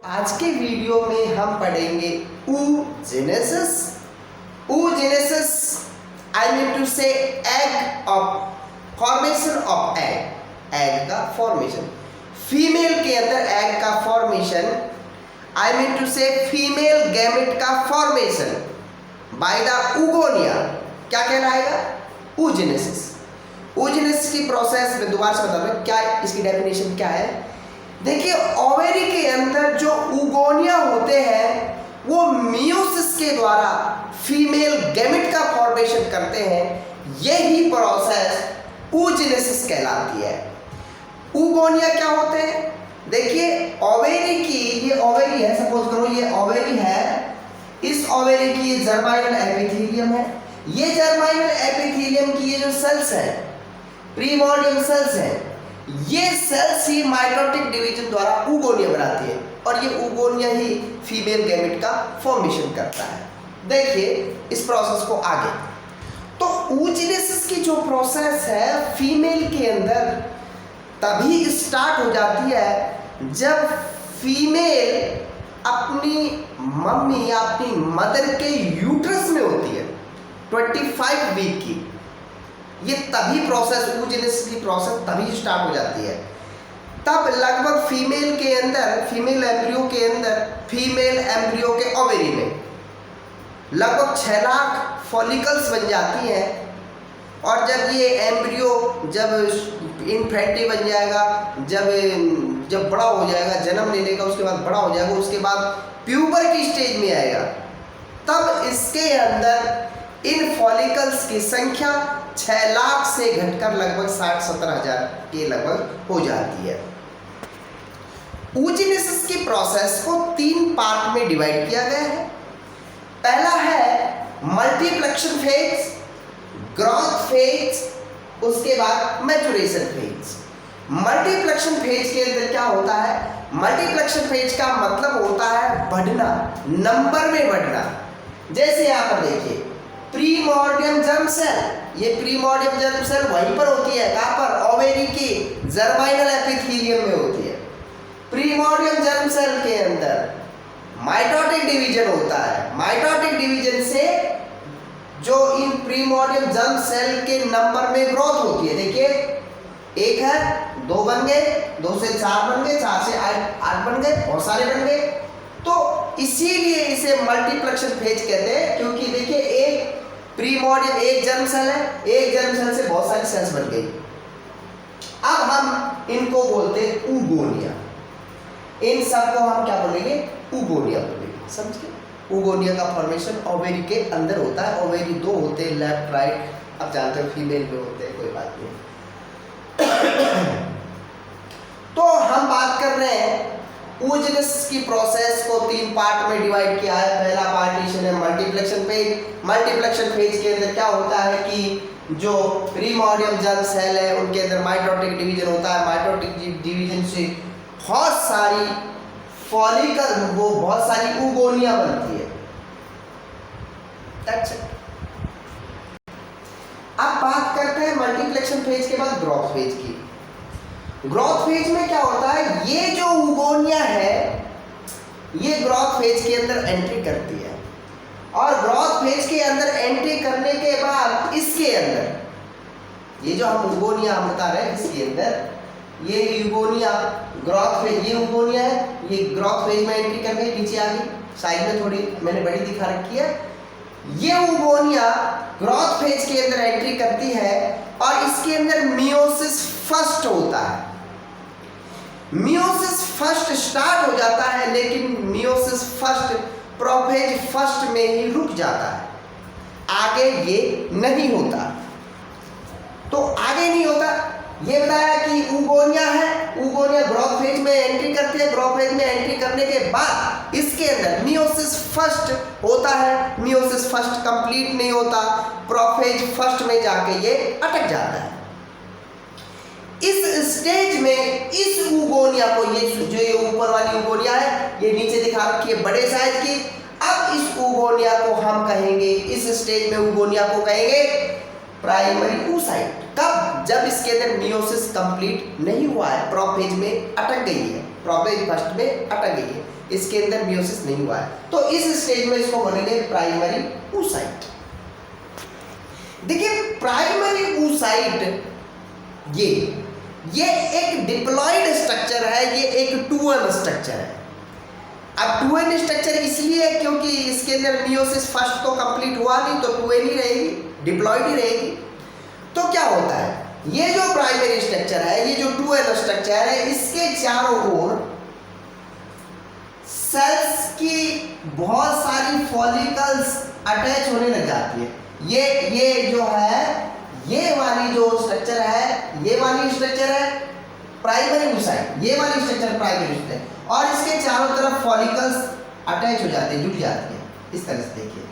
आज के वीडियो में हम पढ़ेंगे oogenesis। oogenesis I mean to say egg of formation of egg का फॉर्मेशन, फीमेल के अंदर एग का formation, I mean to say female gamete का फॉर्मेशन बाय द oogonia क्या कहलाएगा? oogenesis। oogenesis की प्रोसेस में दोबारा से बता दूं क्या इसकी डेफिनेशन क्या है। देखिए, ओवेरी के अंदर जो oogonia होते हैं वो मियोसिस के द्वारा फीमेल गैमेट का फॉर्मेशन करते हैं। यही प्रोसेस oogenesis कहलाती है। oogonia क्या होते हैं? देखिए, ओवेरी की, ये ओवेरी है, सपोज करो ये ओवेरी है, इस ओवेरी की जर्माइनल एपिथेलियम है। ये जर्माइनल एपिथेलियम की ये जो सेल्स है, प्रीमोर्डियम सेल्स है, ये सेल्स ही माइटोटिक डिवीजन द्वारा oogonia बनाती है और ये oogonia ही फीमेल गैमेट का फॉर्मेशन करता है। देखिए इस प्रोसेस को आगे, तो oogenesis की जो प्रोसेस है फीमेल के अंदर तभी स्टार्ट हो जाती है जब फीमेल अपनी मम्मी या अपनी मदर के यूट्रस में होती है 25 वीक की। ये तभी प्रोसेस, oogenesis की प्रोसेस तभी स्टार्ट हो जाती है। तब लगभग फीमेल के अंदर, फीमेल एम्ब्रियो के अंदर, फीमेल एम्ब्रियो के ओवेरी में लगभग 6 लाख फॉलिकल्स बन जाती हैं। और जब ये एम्ब्रियो जब इनफेंटी बन जाएगा, जब बड़ा हो जाएगा, जन्म ले लेगा, उसके बाद बड़ा हो जाएगा, उसके बाद प्यूबर की स्टेज में आएगा, तब इसके अंदर इन फॉलिकल्स की संख्या 6 लाख से घटकर लगभग 60-70 हजार के लगभग हो जाती है। oogenesis की प्रोसेस को 3 पार्ट में डिवाइड किया गया है। पहला है मल्टीप्लेक्शन फेज, ग्रोथ फेज, उसके बाद मैचुरेशन फेज। मल्टीप्लेक्शन फेज के अंदर क्या होता है? मल्टीप्लेक्शन फेज का मतलब होता है बढ़ना, नंबर में बढ़ना। जैसे यहाँ पर देखिए प्रीमोर्डियम जर्म सेल, ये प्रीमोर्डियम जर्म सेल वहीं पर होती है, कहाँ पर? ओवेरी की जर्माइनल एपिथेलियम में होती है। प्रीमोर्डियम जर्म सेल के अंदर माइटोटिक डिवीजन होता है। माइटोटिक डिवीजन से जो इन प्रीमोर्डियम जर्म सेल के नंबर में ग्रोथ होती है, देखिए 1 है, 2 बन गए, 2 से 4 बन गए, 4 से 8 बन गए, बहुत सारे बन गए। तो इसीलिए इसे मल्टीप्लेक्शन फेज कहते हैं, क्योंकि देखिए एक प्रीमोर्डियम, एक जर्म सेल है, एक जर्म सेल से बहुत सारी सेल्स बन गई। अब हम इनको बोलते हैं oogonia। इन सब को हम क्या बोलेंगे? oogonia बोलेंगे। समझिए, oogonia का फॉर्मेशन ओवेरी के अंदर होता है। ओवेरी 2 होते हैं, लेफ्ट राइट, अब जानते हो फीमेल में होते हैं, कोई बात नहीं। तो हम बात कर रहे हैं oogenesis की प्रोसेस को 3 पार्ट में डिवाइड किया है। पहला पार्टीशन है मल्टीप्लेक्शन फेज। मल्टीप्लेक्शन फेज के अंदर क्या होता है कि जो प्रीमोर्डियम जर्म सेल है उनके अंदर माइटोटिक डिवीजन होता है। माइटोटिक डिवीजन से बहुत सारी फॉलिकल, वो बहुत सारी oogonia बनती है। That's it। अब बात करते हैं मल्टीप्लेक्शन फेज के बाद ग्रोथ फेज की। ग्रोथ फेज में क्या होता है? ये जो oogonia है ये ग्रोथ फेज के अंदर एंट्री करती है, और ग्रोथ फेज के अंदर एंट्री करने के बाद इसके अंदर ये जो हम oogonia हम बता रहे हैं, इसके अंदर ये oogonia ग्रोथ फेज, ये oogonia है, ये ग्रोथ फेज में एंट्री कर गई, नीचे आ गई, साइड में थोड़ी मैंने बड़ी दिखा रखी है। ये oogonia ग्रोथ फेज के अंदर एंट्री करती है और इसके अंदर मियोसिस फर्स्ट होता है। मियोसिस फर्स्ट स्टार्ट हो जाता है, लेकिन मियोसिस फर्स्ट प्रोफेज फर्स्ट में ही रुक जाता है, आगे ये नहीं होता। तो आगे नहीं होता, ये बताया कि oogonia है, oogonia ग्रोथ फेज में एंट्री करती है। ग्रोथ फेज में एंट्री करने के बाद इसके अंदर मियोसिस फर्स्ट होता है। मियोसिस फर्स्ट कंप्लीट नहीं होता, प्रोफेज फर्स्ट में जाके ये अटक जाता है। इस स्टेज में इस oogonia को, ये जो ये ऊपर वाली oogonia है, ये नीचे दिखा रखी है बड़े साइज की। अब इस oogonia को हम कहेंगे, इस स्टेज में oogonia को कहेंगे प्राइमरी oocyte। कब? जब इसके अंदर मियोसिस कंप्लीट नहीं हुआ है, प्रोफेज में अटक गई है, प्रोफेज फर्स्ट में अटक गई है। इसके अंदर मियोसिस नहीं हुआ है, तो इस स्टेज में इसको बोलेंगे प्राइमरी oocyte। देखिए प्राइमरी oocyte ये एक डिप्लॉयड स्ट्रक्चर है, ये एक 2n स्ट्रक्चर है। अब 2n स्ट्रक्चर इसलिए है क्योंकि इसके अंदर मियोसिस फर्स्ट तो कंप्लीट हुआ नहीं, तो 2n ही रहेगी, डिप्लॉयड ही रहेगी। तो क्या होता है, ये जो प्राइमरी स्ट्रक्चर है, ये जो 2n स्ट्रक्चर है, इसके चारों ओर सेल्स की बहुत सारी फॉलिकल्स अटैच होने लग जाती है। ये जो है, ये वाली जो स्ट्रक्चर है, ये वाली स्ट्रक्चर है प्राइमरी oocyte, ये वाली स्ट्रक्चर प्राइमरी oocyte, और इसके चारों तरफ फॉलिकल्स अटैच हो जाते हैं, जुड़ जाती है। इस तरह से देखिए,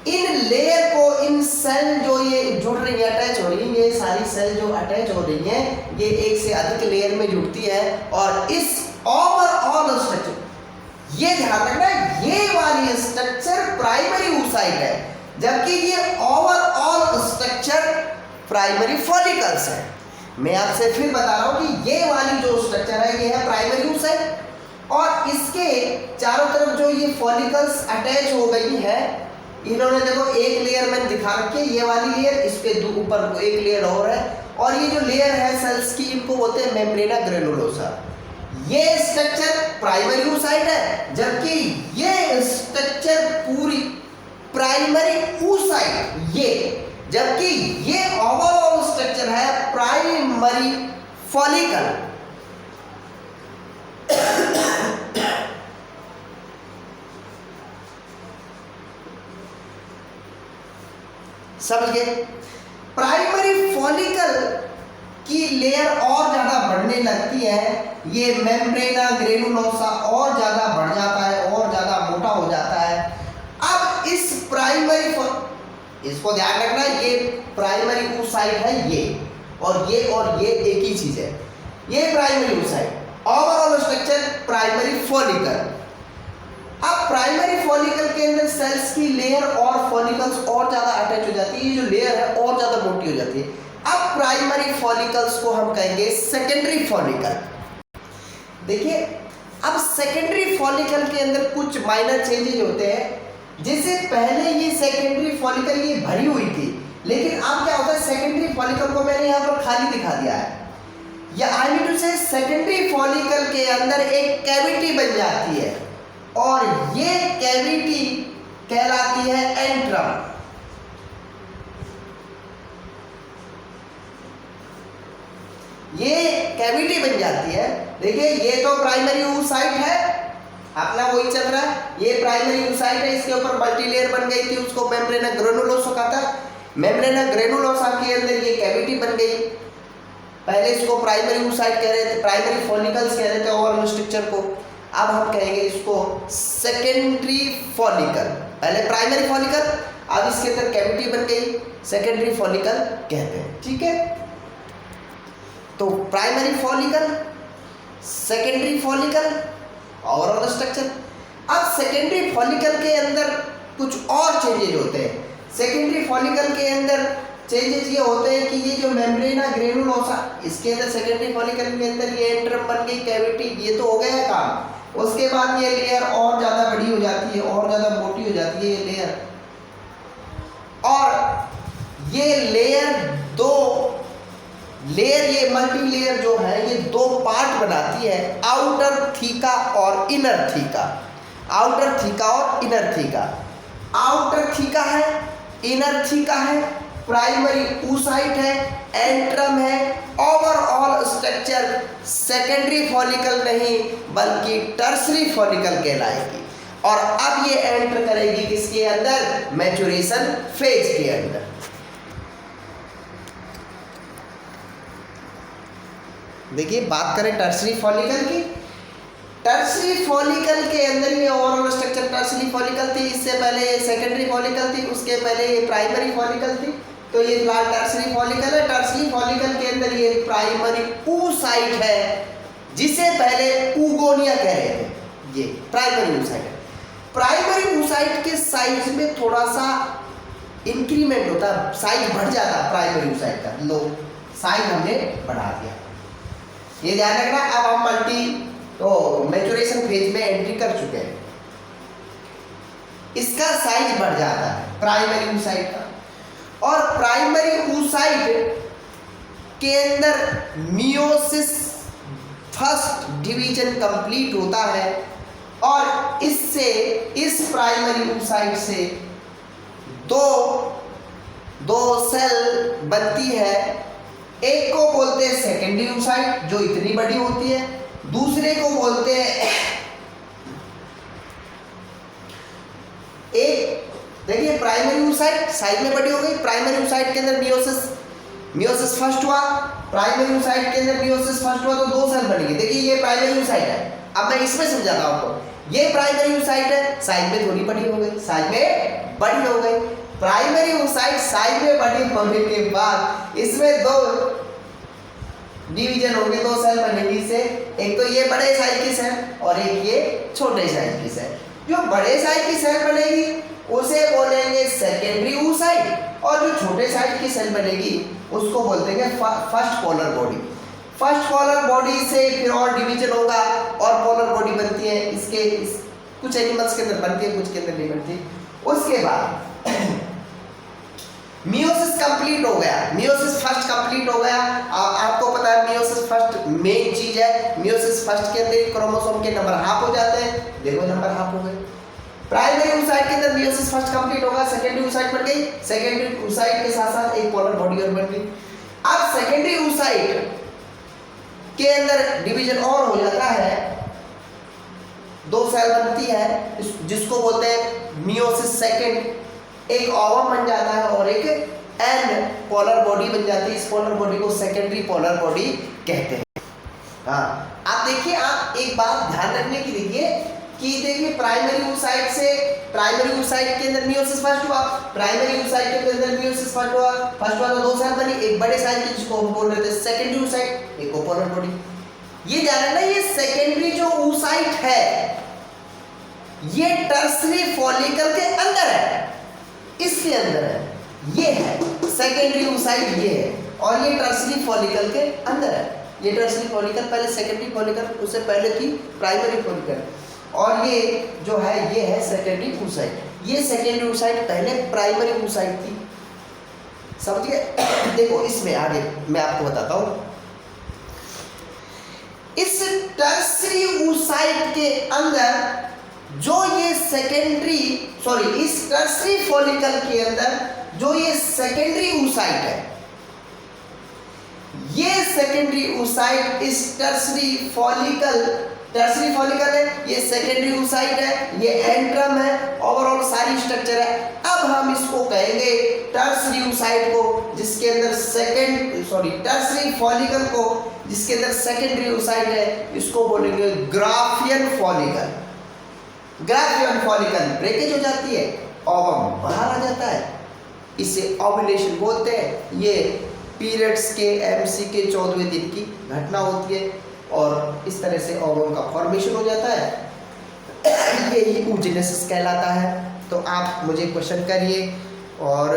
इन लेयर को, इन सेल जो ये जुड़ रही है, अटैच हो रही है, ये सारी सेल जो अटैच हो रही है, ये एक से अधिक लेयर में जुड़ती है, और इस ओवरऑल स्ट्रक्चर, ये ध्यान रखना, ये वाली स्ट्रक्चर प्राइमरी oocyte है, जबकि ये ओवरऑल स्ट्रक्चर प्राइमरी फॉलिकल्स है। मैं आपसे फिर बता रहा हूं कि ये वाली जो स्ट्रक्चर है, ये है प्राइमरी oocyte, और इसके चारों तरफ जो ये फॉलिकल्स अटैच हो गई है, इन्होंने देखो एक लेयर मैंने दिखा रखी है, ये वाली लेयर, इस पे ऊपर एक लेयर और है, और ये जो लेयर है सेल्स की, इनको बोलते हैं मेम्ब्रेना ग्रेनुलोसा। ये स्ट्रक्चर प्राइमरी oocyte है, जबकि ये स्ट्रक्चर पूरी प्राइमरी oocyte, ये, जबकि ये ओवरऑल स्ट्रक्चर है प्राइमरी फॉलिकल। समझ गए? प्राइमरी फॉलिकल की लेयर और ज्यादा बढ़ने लगती है, ये मेम्ब्रेना ग्रेनुलोसा और ज्यादा बढ़ जाता है, और ज्यादा मोटा हो जाता है। अब इस प्राइमरी, इसको ध्यान रखना, ये प्राइमरी oocyte है, ये और ये एक ही चीज है, ये primary oocyte, overall structure primary follicle. अब प्राइमरी फॉलिकल के अंदर सेल्स की लेयर और फॉलिकल्स और ज्यादा अटैच हो जाती है, ये जो लेयर है और ज्यादा मोटी हो जाती है। अब प्राइमरी फॉलिकल्स को हम कहेंगे सेकेंडरी फॉलिकल। देखिए, अब सेकेंडरी फॉलिकल के अंदर कुछ माइनर चेंजेज होते हैं। जैसे पहले ये सेकेंडरी फॉलिकल ये भरी हुई थी, लेकिन अब क्या होता है, सेकेंडरी फॉलिकल को मैंने यहाँ पर खाली दिखा दिया है, या आई मीन टू से सेकेंडरी फॉलिकल के अंदर एक कैविटी बन जाती है, और ये कैविटी कहलाती है एंट्रम। ये कैविटी बन जाती है। देखिए, ये तो प्राइमरी oocyte है, अपना वही चल रहा है, ये प्राइमरी oocyte है, इसके ऊपर मल्टीलेयर बन गई थी, उसको मेम्ब्रेना ग्रेनुलोसा कहा था। मेम्ब्रेना ग्रेनुलोसा के अंदर ये कैविटी बन गई। पहले इसको प्राइमरी oocyte कह रहे थे, प्राइमरी फॉलिकल्स कह रहे थे ओवरऑल स्ट्रक्चर को। अब हम कहेंगे इसको सेकेंडरी फॉलिकल। पहले प्राइमरी फॉलिकल, अब इसके अंदर कैविटी बन गई, सेकेंडरी फॉलिकल कहते हैं। ठीक है, तो primary follicle, secondary follicle, overall structure. अब सेकेंडरी फॉलिकल के अंदर कुछ और चेंजेज होते हैं। सेकेंडरी फॉलिकल के अंदर चेंजेस ये होते हैं कि ये जो मेम्ब्रेना ग्रेनुलोसा, इसके अंदर सेकेंडरी फॉलिकल के अंदर ये एंट्रम बन गई, कैविटी, ये तो हो गया है काम। उसके बाद ये लेयर और ज्यादा बड़ी हो जाती है, और ज्यादा मोटी हो जाती है ये लेयर, और ये ये मल्टी लेयर जो है, ये दो पार्ट बनाती है, आउटर थीका और इनर थीका। आउटर थीका और इनर थीका। आउटर थीका है, इनर थीका है, प्राइमरी oocyte है, एंट्रम है, ओवरऑल स्ट्रक्चर सेकेंडरी फॉलिकल नहीं बल्कि टर्सरी फॉलिकल कहलाएगी। और अब ये एंटर करेगी किसके अंदर, मैच्योरेशन फेज के अंदर। देखिए, बात करें टर्सरी फॉलिकल की, टर्सरी फॉलिकल के अंदर ये ओवरऑल स्ट्रक्चर टर्सरी फॉलिकल थी, इससे पहले ये सेकेंडरी फॉलिकल थी, उसके पहले ये प्राइमरी फॉलिकल थी, तो ये फिलहाल टर्सरी फॉलिकल है। टर्सरी फॉलिकल के अंदर ये प्राइमरी oocyte है, जिसे पहले oogonia कह रहे थे, ये प्राइमरी oocyte है। प्राइमरी oocyte के साइज में थोड़ा सा इंक्रीमेंट होता है, साइज बढ़ जाता है प्राइमरी oocyte का, लो साइज हमने बढ़ा दिया। ये ध्यान रखना। अब हम मैच्योरेशन फेज में एंट्री कर चुके हैं। इसका साइज बढ़ जाता है प्राइमरी oocyte का, और प्राइमरी oocyte के अंदर मियोसिस फर्स्ट डिवीजन कंप्लीट होता है, और इससे इस प्राइमरी oocyte से दो सेल बनती है। एक को बोलते हैं सेकेंडरी oocyte जो इतनी बड़ी होती है, दूसरे को बोलते हैं एक, देखिए प्राइमरी oocyte साइज में बड़ी हो गई। प्राइमरी oocyte के अंदर मियोसिस फर्स्ट हुआ, प्राइमरी oocyte के अंदर मियोसिस फर्स्ट हुआ तो दो सेल बन गए। देखिए ये प्राइमरी oocyte है। अब मैं इसमें समझाता हूं आपको। ये प्राइमरी oocyte है, साइज में थोड़ी बड़ी हो गई, साइज में बड़ी हो गई। प्राइमरी oocyte साइज में बड़ी होने के बाद इसमें दो डिवीजन होंगे, दो सेल बनेंगी से, एक तो ये बड़े साइज की सेल और एक ये छोटे साइज की सेल। जो बड़े साइज की सेल बनेगी उसे बोलेंगे सेकेंडरी oocyte, और जो छोटे साइज की सेल बनेगी उसको बोलते हैं first polar body. First polar body से फिर और डिवीजन होगा और पोलर बॉडी बनती है। कुछ एनिमल्स के अंदर बनती है, कुछ के अंदर नहीं बनती। उसके बाद मियोसिस कंप्लीट हो गया, मियोसिस फर्स्ट कंप्लीट हो गया। आपको पता है मियोसिस फर्स्ट मेन चीज है। मियोसिस फर्स्ट के अंदर क्रोमोसोम के नंबर हाफ हो जाते हैं, देखो नंबर हाफ हो गए। प्राइमरी oocyte के अंदर मियोसिस फर्स्ट कंप्लीट होगा, सेकेंडरी oocyte बन गई, सेकेंडरी oocyte के साथ साथ एक पोलर बॉडी और बन गई। अब सेकेंडरी oocyte के अंदर डिवीजन और हो जाता है, दो सेल बनती है जिसको बोलते हैं मियोसिस सेकेंड। एक ओवम बन जाता है और एक एन पोलर बॉडी बन जाती है। इस पोलर बॉडी को सेकेंडरी पोलर बॉडी कहते हैं। हाँ, आप देखिए, आप एक बात ध्यान रखने की देखिए कि देखिए प्राइमरी oocyte के अंदर मियोसिस फर्स्ट हुआ, प्राइमरी oocyte के अंदर मियोसिस फर्स्ट हुआ तो दो सेल बनी, एक बड़े साइज की जिसको हम बोल रहे थे सेकेंडरी oocyte, एक पोलर बॉडी। ये ध्यान रखना, ये सेकेंडरी जो oocyte है ये टर्सरी फॉलिकल के अंदर है, इसके अंदर है। ये है सेकेंडरी oocyte, ये है, और ये टर्सरी फॉलिकल के अंदर है। ये टर्सरी फॉलिकल पहले सेकेंडरी फॉलिकल, उससे पहले थी प्राइमरी फॉलिकल, और ये जो है ये है सेकेंडरी oocyte। ये सेकेंडरी oocyte पहले प्राइमरी oocyte थी, समझिए। देखो इसमें आगे मैं आपको बताता हूँ। इस टर्सरी oocyte के अंदर जो ये इस टर्सरी फॉलिकल के अंदर जो ये सेकेंडरी oocyte है, ये सेकेंडरी oocyte इस टर्सरी फॉलिकल है, ये सेकेंडरी oocyte है, ये एंट्रम है, ओवरऑल सारी स्ट्रक्चर है। अब हम इसको कहेंगे टर्सरी oocyte को जिसके अंदर टर्सरी फॉलिकल को जिसके अंदर सेकेंडरी oocyte है, इसको बोलेंगे Graafian follicle. Graafian follicle breakage हो जाती है, ओवम बाहर आ जाता है, इसे ओव्यूलेशन बोलते हैं। ये पीरियड्स के MC के 14वें दिन की घटना होती है और इस तरह से ओवम का फॉर्मेशन हो जाता है। ये oogenesis कहलाता है। तो आप मुझे क्वेश्चन करिए, और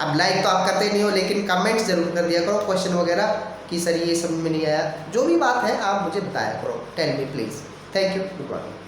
अब लाइक तो आप करते नहीं हो लेकिन कमेंट्स जरूर कर दिया करो क्वेश्चन वगैरह कि सर ये समझ में नहीं आया, जो भी बात है आप मुझे बताया करो। Tell me please. Thank you. Good morning.